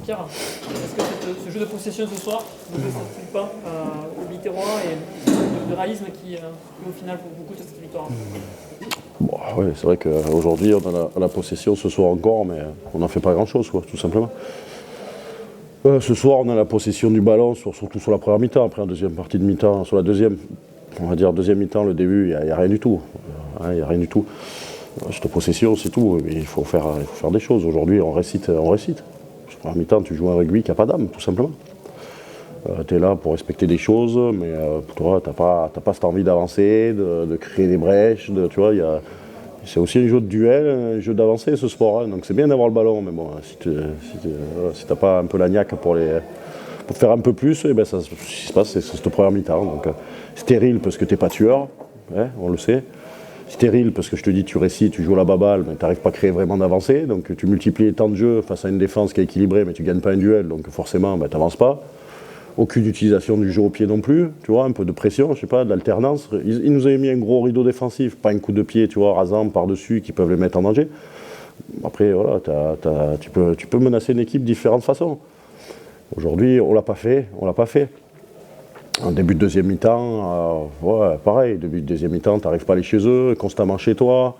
Pierre, est-ce que ce jeu de possession ce soir ne vous satisfait pas au Biterrois et de réalisme qui au final vous coûte cette victoire? Bon, ouais, c'est vrai qu'aujourd'hui on a la possession ce soir encore, mais on n'en fait pas grand-chose, quoi, tout simplement. Ce soir on a la possession du ballon, surtout sur la première mi-temps. Après en deuxième partie de mi-temps, sur la deuxième, on va dire deuxième mi-temps, le début, il n'y a rien du tout. Il n'y a rien du tout. Cette possession, c'est tout. Mais il faut faire des choses. Aujourd'hui, on récite. Sur la première mi-temps, tu joues un rugby qui n'a pas d'âme, tout simplement. Tu es là pour respecter des choses, mais toi, tu n'as pas cette envie d'avancer, de créer des brèches. Tu vois, c'est aussi un jeu de duel, un jeu d'avancer, ce sport. Hein. Donc c'est bien d'avoir le ballon, mais bon, si tu n'as pas un peu la niaque pour faire un peu plus, et ben ça, ce qui se passe, c'est cette première mi-temps. Donc stérile parce que tu n'es pas tueur, hein, on le sait. Stérile parce que je te dis, tu récites, tu joues à la baballe, mais tu n'arrives pas à créer vraiment d'avancée. Donc tu multiplies les temps de jeu face à une défense qui est équilibrée, mais tu ne gagnes pas un duel, donc forcément, ben, tu n'avances pas. Aucune utilisation du jeu au pied non plus, tu vois, un peu de pression, je sais pas, de l'alternance. Ils nous avaient mis un gros rideau défensif, pas un coup de pied, tu vois, rasant par-dessus qui peuvent les mettre en danger. Après, voilà, tu peux menacer une équipe de différentes façons. Aujourd'hui, on l'a pas fait. En début de deuxième mi-temps, ouais, pareil, début de deuxième mi-temps, tu n'arrives pas à aller chez eux, constamment chez toi.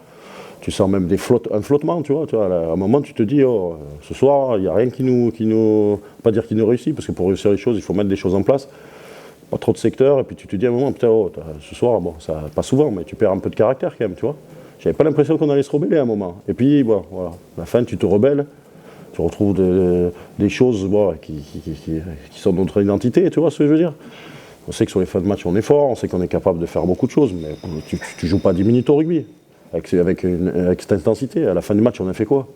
Tu sens même un flottement, tu vois. À un moment, tu te dis, oh, ce soir, il n'y a rien qui nous. Pas dire qui nous réussit, parce que pour réussir les choses, il faut mettre des choses en place. Pas trop de secteurs, et puis tu te dis à un moment, putain, oh, ce soir, bon, ça, pas souvent, mais tu perds un peu de caractère quand même, tu vois. J'avais pas l'impression qu'on allait se rebeller à un moment. Et puis, bon, voilà, à la fin, tu te rebelles, tu retrouves des choses bon, qui sont de notre identité, tu vois ce que je veux dire. On sait que sur les fins de match, on est fort, on sait qu'on est capable de faire beaucoup de choses, mais tu joues pas 10 minutes au rugby. Avec cette intensité. À la fin du match, on a fait quoi?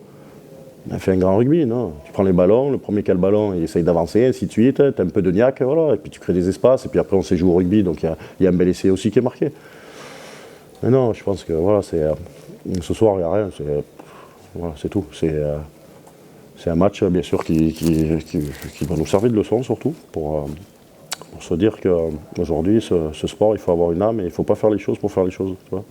On a fait un grand rugby, non? Tu prends les ballons, le premier qui a le ballon, il essaye d'avancer, ainsi de suite, tu as un peu de niaque, voilà, et puis tu crées des espaces, et puis après on sait jouer au rugby, donc il y a un bel essai aussi qui est marqué. Mais non, je pense que voilà, ce soir, il n'y a rien, voilà, c'est tout. C'est un match, bien sûr, qui va nous servir de leçon, surtout, pour se dire qu'aujourd'hui, ce sport, il faut avoir une âme, et il ne faut pas faire les choses pour faire les choses, tu vois.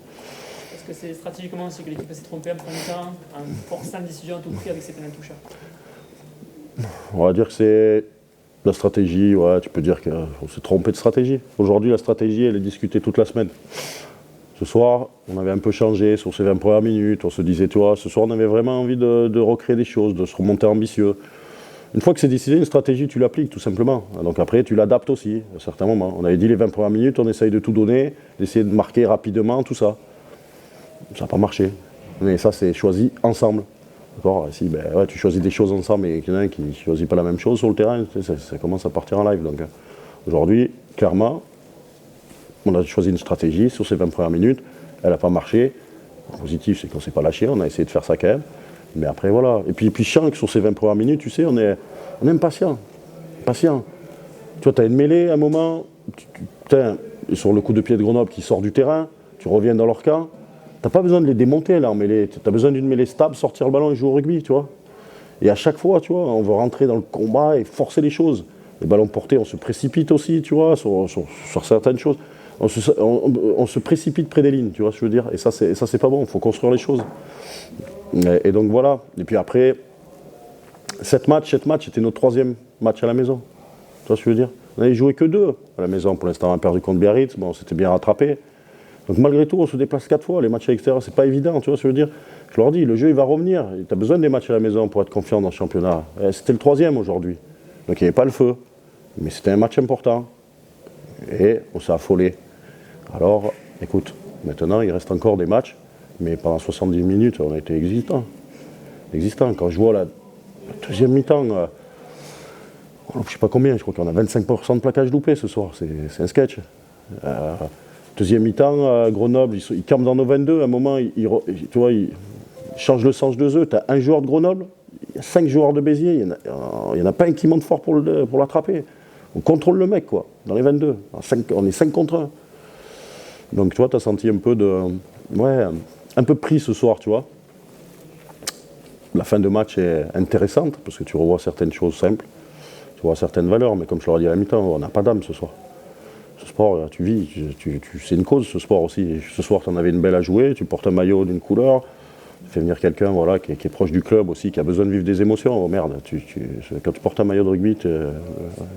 Est-ce que c'est stratégiquement aussi que l'équipe s'est trompée en premier temps, en forçant une décision à tout prix avec ses pénals toucheurs? On va dire que c'est la stratégie, ouais, tu peux dire qu'on s'est trompé de stratégie. Aujourd'hui, la stratégie, elle est discutée toute la semaine. Ce soir, on avait un peu changé sur ces 20 premières minutes, on se disait, tu vois, ce soir, on avait vraiment envie de recréer des choses, de se remonter ambitieux. Une fois que c'est décidé, une stratégie, tu l'appliques tout simplement. Donc après, tu l'adaptes aussi, à certains moments. On avait dit les 20 premières minutes, on essaye de tout donner, d'essayer de marquer rapidement, tout ça. Ça n'a pas marché. Mais ça, c'est choisi ensemble. D'accord? Si ouais, tu choisis des choses ensemble et qu'il y en a un qui ne choisit pas la même chose sur le terrain, ça commence à partir en live. Donc aujourd'hui, clairement, on a choisi une stratégie sur ces 20 premières minutes. Elle n'a pas marché. Le positif, c'est qu'on ne s'est pas lâché. On a essayé de faire ça quand même. Mais après, voilà. Et puis je sens que sur ces 20 premières minutes, tu sais, on est patient. Patient. Tu vois, tu as une mêlée à un moment. Sur le coup de pied de Grenoble qui sort du terrain, tu reviens dans leur camp. Tu n'as pas besoin de les démonter là en mêlée. Tu as besoin d'une mêlée stable, sortir le ballon et jouer au rugby, tu vois. Et à chaque fois, tu vois, on veut rentrer dans le combat et forcer les choses. Les ballons portés, on se précipite aussi, tu vois, sur certaines choses. On se précipite près des lignes, tu vois ce que je veux dire. Et ça, c'est pas bon. Il faut construire les choses. Et donc voilà. Et puis après, 7 matchs, c'était notre 3e match à la maison. Tu vois ce que je veux dire. On n'avait joué que 2 à la maison. Pour l'instant, on a perdu contre Biarritz. Bon, c'était bien rattrapé. Donc malgré tout, on se déplace 4 fois. Les matchs à l'extérieur, c'est pas évident, tu vois ce que je veux dire. Je leur dis, le jeu, il va revenir. Tu as besoin des matchs à la maison pour être confiant dans le championnat. C'était le 3e aujourd'hui. Donc il n'y avait pas le feu. Mais c'était un match important. Et on s'est affolé. Alors, écoute, maintenant, il reste encore des matchs. Mais pendant 70 minutes, on a été existants. Quand je vois la deuxième mi-temps, je ne sais pas combien, je crois qu'on a 25% de plaquage loupé ce soir. C'est un sketch. Deuxième mi-temps, Grenoble, ils campent dans nos 22. À un moment, tu vois, ils changent le sens de jeu. Tu as un joueur de Grenoble, il y a 5 joueurs de Béziers. Il n'y en a pas un qui monte fort pour l'attraper. On contrôle le mec, quoi, dans les 22. On est 5 contre 1. Donc, tu vois, tu as senti un peu un peu pris ce soir, tu vois. La fin de match est intéressante, parce que tu revois certaines choses simples. Tu vois certaines valeurs, mais comme je leur ai dit à la mi-temps, on n'a pas d'âme ce soir. Ce sport, tu vis, c'est une cause ce sport aussi. Ce soir, tu en avais une belle à jouer, tu portes un maillot d'une couleur, Fais venir quelqu'un voilà, qui est proche du club aussi, qui a besoin de vivre des émotions. Oh merde, quand tu portes un maillot de rugby,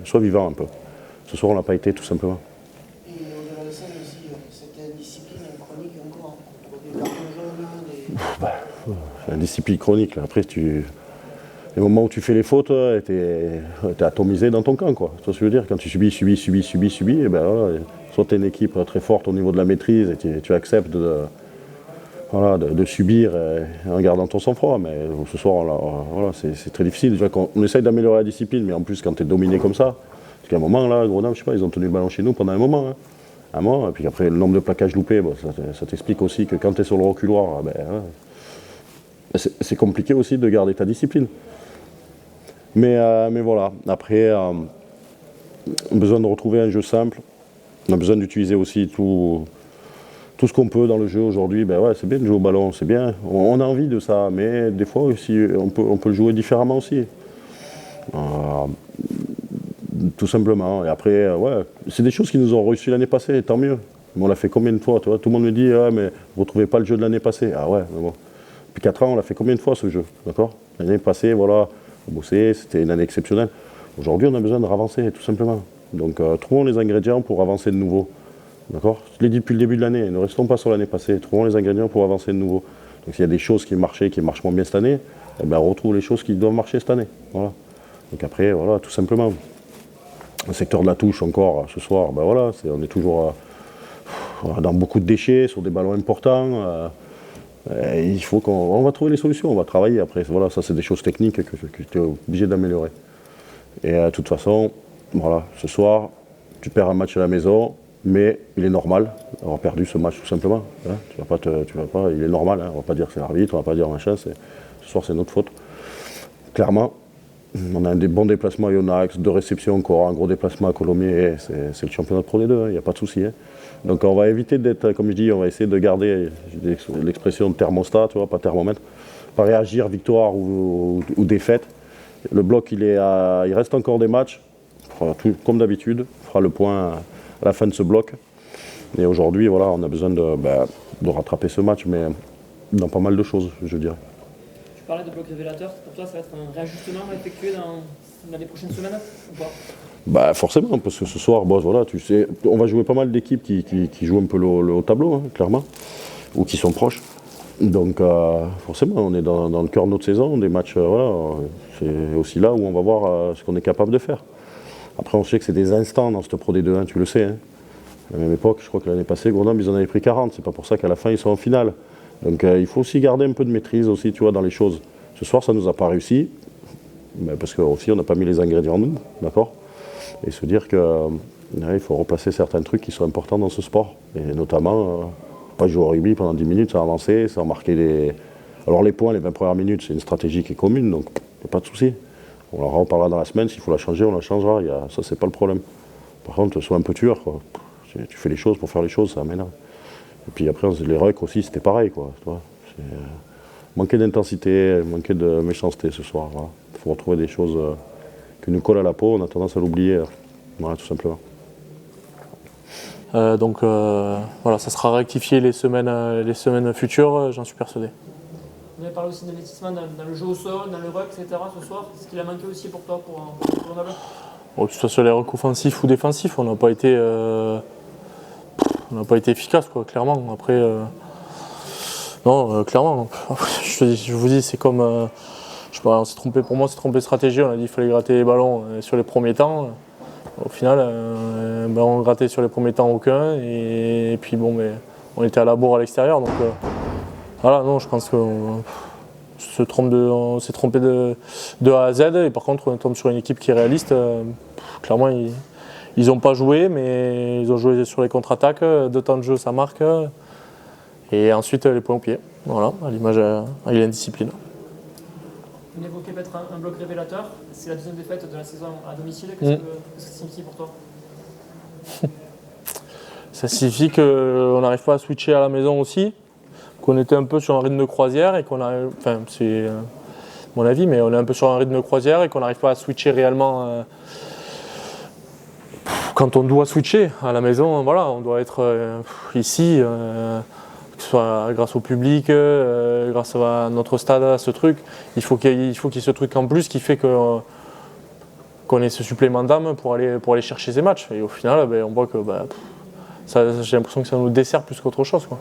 sois vivant un peu. Ce soir, on n'a pas été, tout simplement. Et au-delà de ça, aussi, cette indiscipline chronique encore, des cartons jaunes, C'est une discipline chronique. Là. Après, les moments où tu fais les fautes, tu es atomisé dans ton camp. Quoi. Tu vois ce que je veux dire? Quand tu subis, et ben, voilà, soit tu es une équipe très forte au niveau de la maîtrise et tu acceptes de subir en gardant ton sang-froid. Mais ce soir, voilà, c'est très difficile. Déjà, on essaye d'améliorer la discipline, mais en plus, quand tu es dominé comme ça, parce qu'à un moment, là, Grenoble, je sais pas, ils ont tenu le ballon chez nous pendant un moment. Hein. Un mois, et puis après, le nombre de plaquages loupés, bon, ça t'explique aussi que quand tu es sur le reculoir, ben, c'est compliqué aussi de garder ta discipline. Mais voilà, après, on a besoin de retrouver un jeu simple. On a besoin d'utiliser aussi tout ce qu'on peut dans le jeu aujourd'hui. Ben ouais, c'est bien de jouer au ballon, c'est bien. On a envie de ça, mais des fois aussi, on peut le jouer différemment aussi. Tout simplement. Et après, ouais, c'est des choses qui nous ont réussi l'année passée, tant mieux. Mais on l'a fait combien de fois, tu vois? Tout le monde me dit, ah, mais vous ne retrouvez pas le jeu de l'année passée. Ah ouais, mais bon. Depuis 4 ans, on l'a fait combien de fois ce jeu, d'accord? L'année passée, voilà, on bossait, c'était une année exceptionnelle. Aujourd'hui, on a besoin de ravancer, tout simplement. Donc, trouvons les ingrédients pour avancer de nouveau. D'accord? Je l'ai dit depuis le début de l'année, ne restons pas sur l'année passée, trouvons les ingrédients pour avancer de nouveau. Donc, s'il y a des choses qui marchaient, qui marchent moins bien cette année, eh ben, on retrouve les choses qui doivent marcher cette année. Voilà. Donc après, voilà, tout simplement. Le secteur de la touche, encore, ce soir, ben voilà, on est toujours dans beaucoup de déchets, sur des ballons importants. Il faut qu'on va trouver les solutions, on va travailler après. Voilà, ça c'est des choses techniques que tu es obligé d'améliorer. Et de toute façon, voilà, ce soir, tu perds un match à la maison, mais il est normal d'avoir perdu ce match tout simplement. Hein. Il est normal, hein. On ne va pas dire que c'est l'arbitre, on ne va pas dire machin, ce soir c'est notre faute. Clairement, on a des bons déplacements à Yonax, 2 réceptions encore, un gros déplacement à Colomiers, c'est le championnat de Pro D2, il n'y a pas de souci. Hein. Donc on va éviter d'être, comme je dis, on va essayer de garder l'expression de thermostat, tu vois, pas thermomètre, pas réagir victoire ou défaite. Le bloc, il reste encore des matchs, on fera tout comme d'habitude, on fera le point à la fin de ce bloc. Et aujourd'hui, voilà, on a besoin de rattraper ce match, mais dans pas mal de choses, je dirais. Tu parlais de bloc révélateur, pour toi ça va être un réajustement effectué dans les prochaines semaines ou pas? Bah forcément, parce que ce soir, voilà, tu sais, on va jouer pas mal d'équipes qui jouent un peu le haut tableau, hein, clairement, ou qui sont proches. Donc forcément, on est dans le cœur de notre saison, des matchs, voilà, c'est aussi là où on va voir ce qu'on est capable de faire. Après, on sait que c'est des instants dans cette Pro D2, tu le sais. Hein. À la même époque, je crois que l'année passée, Grenoble, ils en avaient pris 40, c'est pas pour ça qu'à la fin, ils sont en finale. Donc il faut aussi garder un peu de maîtrise aussi, tu vois, dans les choses. Ce soir, ça ne nous a pas réussi, parce qu'aussi, on n'a pas mis les ingrédients nous, d'accord? Et se dire qu'il faut replacer certains trucs qui sont importants dans ce sport. Et notamment, pas jouer au rugby pendant 10 minutes, sans avancer, sans marquer les... Alors les points, les 20 premières minutes, c'est une stratégie qui est commune, donc il n'y a pas de souci. On en reparlera dans la semaine, s'il faut la changer, on la changera. Ça, c'est pas le problème. Par contre, sois un peu tueur, quoi. Tu fais les choses pour faire les choses, ça amène. Et puis après, les rucks aussi, c'était pareil, quoi. Manquer d'intensité, manquer de méchanceté ce soir. Il voilà. Faut retrouver des choses qui nous collent à la peau, on a tendance à l'oublier. Voilà, tout simplement. Voilà, ça sera rectifié les semaines futures, j'en suis persuadé. Vous avez parlé aussi d'investissement dans le jeu au sol, dans le ruck, etc. ce soir. C'est ce qu'il a manqué aussi pour toi, pour Grenoble? Bon, que ce soit sur les rucks offensifs ou défensifs, on n'a pas été efficace, quoi, clairement. Après, non, clairement. Je vous dis, c'est comme, on s'est trompé. Pour moi, on s'est trompé de stratégie. On a dit qu'il fallait gratter les ballons sur les premiers temps. Au final, on grattait sur les premiers temps aucun. Et puis bon, mais on était à la bourre à l'extérieur, donc voilà. Non, je pense qu'on s'est trompé de A à Z. Et par contre, on tombe sur une équipe qui est réaliste. Clairement, ils n'ont pas joué, mais ils ont joué sur les contre-attaques. 2 temps de jeu, ça marque. Et ensuite, les points au pied. Voilà, à l'image de l'indiscipline. Vous évoquez peut-être un bloc révélateur. C'est la deuxième défaite de la saison à domicile. Qu'est-ce que ça signifie pour toi? Ça signifie qu'on n'arrive pas à switcher à la maison aussi, qu'on était un peu sur un rythme de croisière et qu'on arrive. Enfin, c'est mon avis, mais on est un peu sur un rythme de croisière et qu'on n'arrive pas à switcher réellement. Quand on doit switcher à la maison, voilà, on doit être ici, que ce soit grâce au public, grâce à notre stade, à ce truc. Il faut qu'il y ait ce truc en plus qui fait qu'on ait ce supplément d'âme pour aller chercher ces matchs. Et au final, on voit que j'ai l'impression que ça nous dessert plus qu'autre chose, quoi.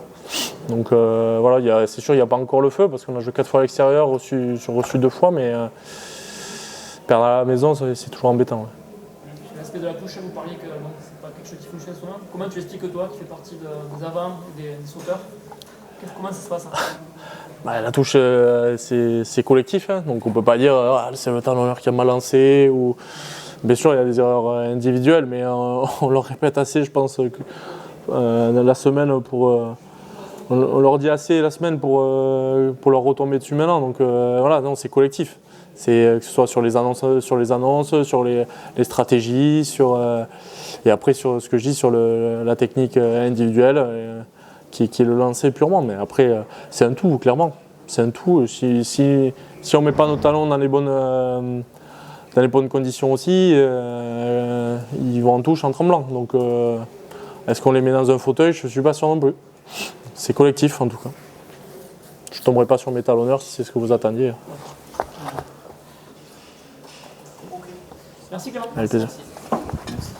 Donc voilà, c'est sûr, il n'y a pas encore le feu parce qu'on a joué 4 fois à l'extérieur, reçu 2 fois, mais perdre à la maison, c'est toujours embêtant. Ouais. L'aspect de la touche, vous parliez que c'est pas quelque chose qui fonctionne souvent. Comment tu expliques toi, qui fais partie des avants, des sauteurs, comment ça se passe La touche, c'est collectif, hein, donc on ne peut pas dire c'est le talonneur qui a mal lancé. Ou... Bien sûr, il y a des erreurs individuelles, mais on leur répète assez, je pense, la semaine on leur dit assez la semaine pour leur retomber dessus maintenant. Donc voilà, non, c'est collectif. C'est que ce soit sur les annonces, sur les stratégies, et après sur ce que je dis sur la technique individuelle, qui est le lancer purement. Mais après, c'est un tout, clairement. C'est un tout. Si on ne met pas nos talons dans les bonnes conditions aussi, ils vont en touche en tremblant. Donc est-ce qu'on les met dans un fauteuil? Je ne suis pas sûr non plus. C'est collectif en tout cas. Je ne tomberai pas sur mes talonneurs si c'est ce que vous attendiez. Merci Clément. Avec plaisir. Merci.